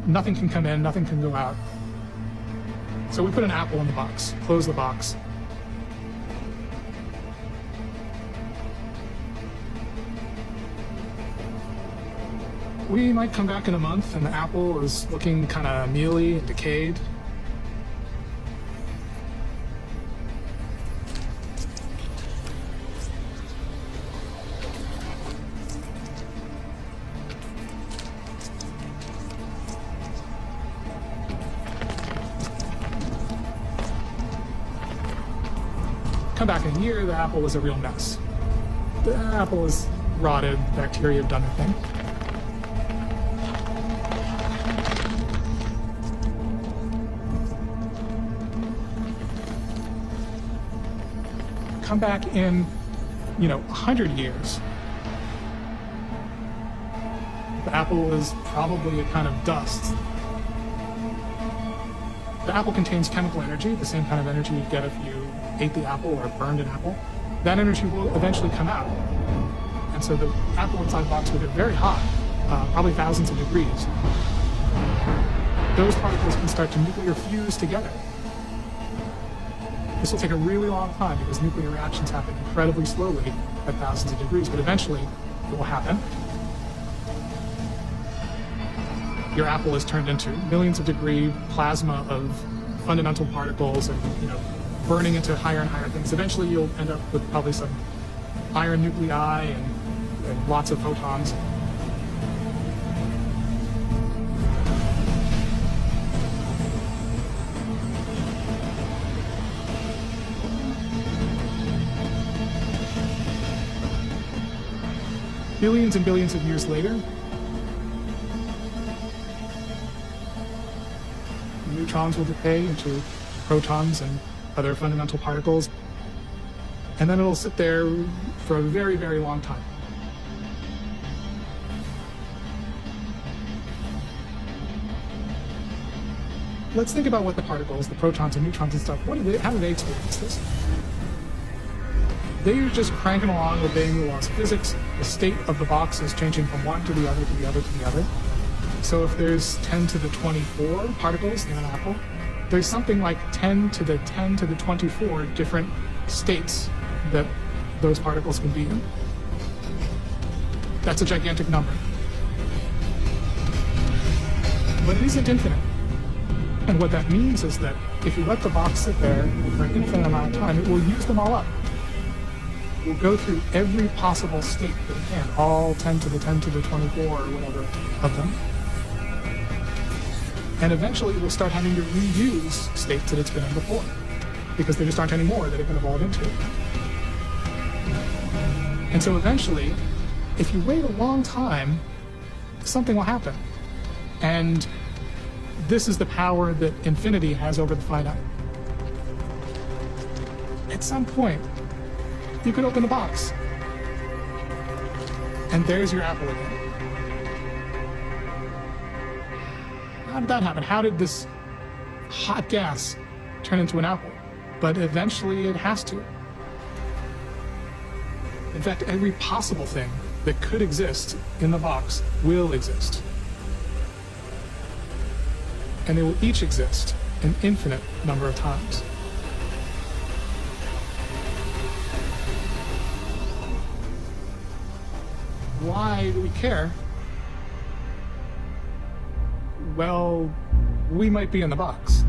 Nothing can come in, nothing can go out. So we put an apple in the box, close the box. We might come back in a month and the apple is looking kind of mealy and decayed. Come back in a year, the apple was a real mess. The apple is rotted, bacteria have done their thing. Come back in, 100 years. The apple is probably a kind of dust. The apple contains chemical energy, the same kind of energy you'd get if you ate the apple or burned an apple. That energy will eventually come out. And so the apple inside the box will get very hot, probably thousands of degrees. Those particles can start to nuclear fuse together. This will take a really long time because nuclear reactions happen incredibly slowly at thousands of degrees, but eventually it will happen. Your apple is turned into millions of degree plasma of fundamental particles and, burning into higher and higher things. Eventually you'll end up with probably some iron nuclei and lots of photons. Billions and billions of years later, neutrons will decay into protons and other fundamental particles, and then it'll sit there for a very, very long time. Let's think about what the particles, the protons and neutrons and stuff, how do they experience this? They're just cranking along, obeying the laws of physics. The state of the box is changing from one to the other, to the other, to the other. So if there's 10 to the 24 particles in an apple, there's something like 10 to the 10 to the 24 different states that those particles can be in. That's a gigantic number. But it isn't infinite. And what that means is that if you let the box sit there for an infinite amount of time, it will use them all up. It will go through every possible state that it can, all 10 to the 10 to the 24 or whatever of them. And eventually it will start having to reuse states that it's been in before, because there just aren't any more that it can evolve into. And so eventually, if you wait a long time, something will happen. And this is the power that infinity has over the finite. At some point, you could open the box, and there's your apple again. How did that happen? How did this hot gas turn into an apple? But eventually it has to. In fact, every possible thing that could exist in the box will exist. And they will each exist an infinite number of times. Why do we care? Well, we might be in the box.